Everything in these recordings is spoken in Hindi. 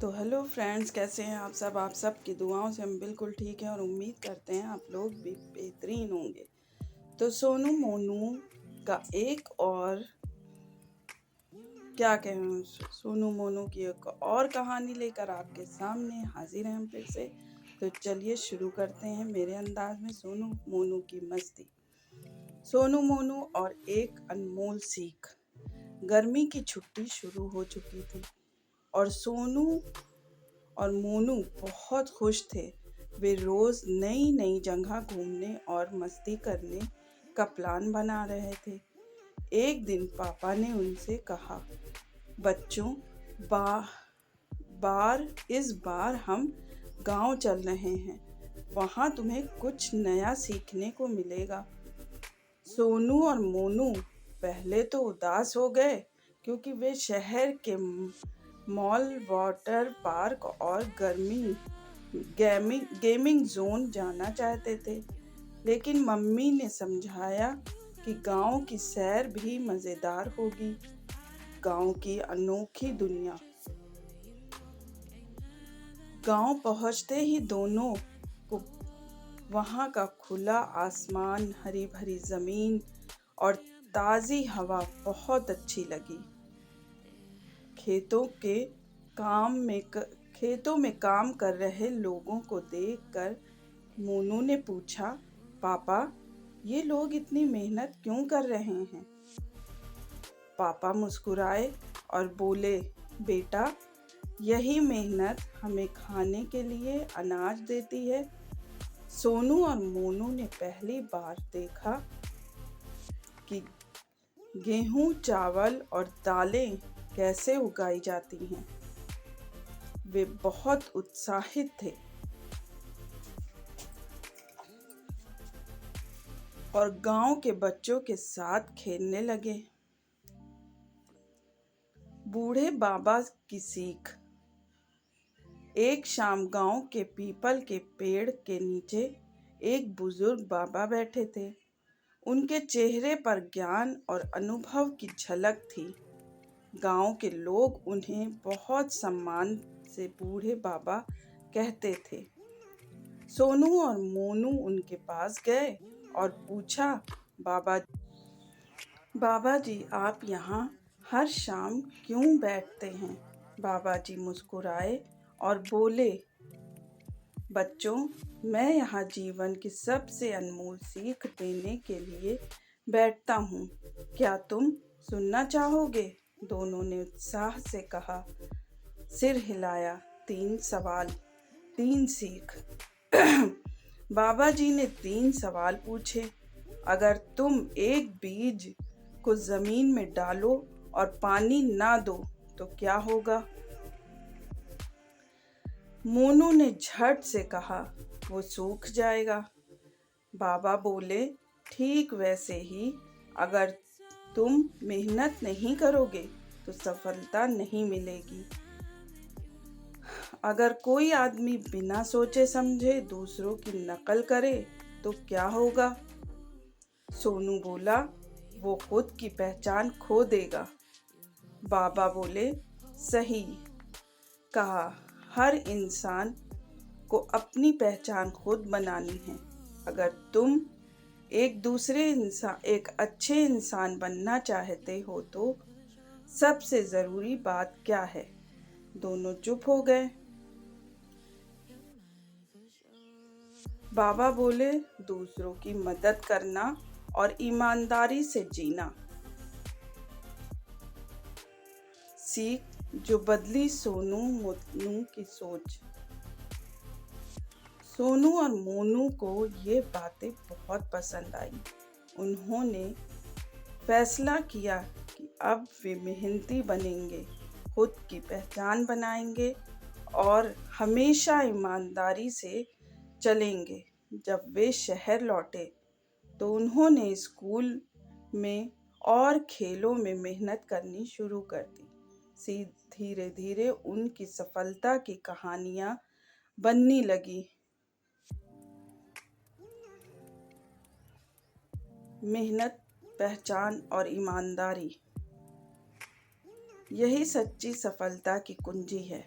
तो हेलो फ्रेंड्स, कैसे हैं आप सब की दुआओं से हम बिल्कुल ठीक हैं और उम्मीद करते हैं आप लोग भी बेहतरीन होंगे। तो सोनू मोनू का एक और क्या कहें, सोनू मोनू की एक और कहानी लेकर आपके सामने हाजिर हैं हम फिर से। तो चलिए शुरू करते हैं मेरे अंदाज में सोनू मोनू की मस्ती। सोनू मोनू और एक अनमोल सीख। गर्मी की छुट्टी शुरू हो चुकी थी और सोनू और मोनू बहुत खुश थे। वे रोज नई नई जगह घूमने और मस्ती करने का प्लान बना रहे थे। एक दिन पापा ने उनसे कहा, बच्चों, बा, बार इस बार हम गांव चल रहे हैं। वहां तुम्हें कुछ नया सीखने को मिलेगा। सोनू और मोनू पहले तो उदास हो गए क्योंकि वे शहर के मॉल, वाटर पार्क और गेमिंग जोन जाना चाहते थे। लेकिन मम्मी ने समझाया कि गांव की सैर भी मज़ेदार होगी। गांव की अनोखी दुनिया। गांव पहुंचते ही दोनों को वहां का खुला आसमान, हरी भरी जमीन और ताज़ी हवा बहुत अच्छी लगी। खेतों में काम कर रहे लोगों को देखकर मोनू ने पूछा, पापा, ये लोग इतनी मेहनत क्यों कर रहे हैं? पापा मुस्कुराए और बोले, बेटा, यही मेहनत हमें खाने के लिए अनाज देती है। सोनू और मोनू ने पहली बार देखा कि गेहूं, चावल और दालें कैसे उगाई जाती हैं। वे बहुत उत्साहित थे और गांव के बच्चों के साथ खेलने लगे। बूढ़े बाबा की सीख। एक शाम गांव के पीपल के पेड़ के नीचे एक बुजुर्ग बाबा बैठे थे। उनके चेहरे पर ज्ञान और अनुभव की झलक थी। गांव के लोग उन्हें बहुत सम्मान से बूढ़े बाबा कहते थे। सोनू और मोनू उनके पास गए और पूछा, बाबा जी, आप यहाँ हर शाम क्यों बैठते हैं? बाबा जी मुस्कुराए और बोले, बच्चों, मैं यहाँ जीवन की सबसे अनमोल सीख देने के लिए बैठता हूँ। क्या तुम सुनना चाहोगे? दोनों ने उत्साह से कहा। सिर हिलाया। 3 सवाल, 3 सीख। बाबा जी ने 3 सवाल पूछे। अगर तुम एक बीज को जमीन में डालो और पानी ना दो तो क्या होगा? मोनू ने झट से कहा, वो सूख जाएगा। बाबा बोले, ठीक वैसे ही, अगर तुम मेहनत नहीं करोगे तो सफलता नहीं मिलेगी। अगर कोई आदमी बिना सोचे समझे दूसरों की नकल करे तो क्या होगा? सोनू बोला, वो खुद की पहचान खो देगा। बाबा बोले, सही कहा, हर इंसान को अपनी पहचान खुद बनानी है। अगर तुम एक अच्छे इंसान बनना चाहते हो तो सबसे ज़रूरी बात क्या है? दोनों चुप हो गए। बाबा बोले, दूसरों की मदद करना और ईमानदारी से जीना। सीख जो बदली सोनू मोनू की सोच। सोनू और मोनू को ये बातें बहुत पसंद आई। उन्होंने फैसला किया कि अब वे मेहनती बनेंगे, खुद की पहचान बनाएंगे और हमेशा ईमानदारी से चलेंगे। जब वे शहर लौटे तो उन्होंने स्कूल में और खेलों में मेहनत करनी शुरू कर दी। धीरे धीरे उनकी सफलता की कहानियां बनने लगी। मेहनत, पहचान और ईमानदारी, यही सच्ची सफलता की कुंजी है।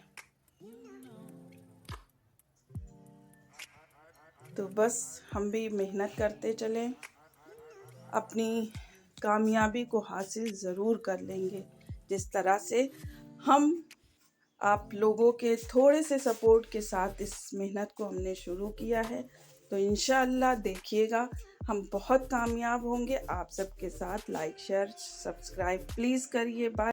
तो बस हम भी मेहनत करते चलें, अपनी कामयाबी को हासिल ज़रूर कर लेंगे। जिस तरह से हम आप लोगों के थोड़े से सपोर्ट के साथ इस मेहनत को हमने शुरू किया है, तो इंशाअल्लाह देखिएगा हम बहुत कामयाब होंगे। आप सबके साथ लाइक शेयर सब्सक्राइब प्लीज़ करिए। बाय।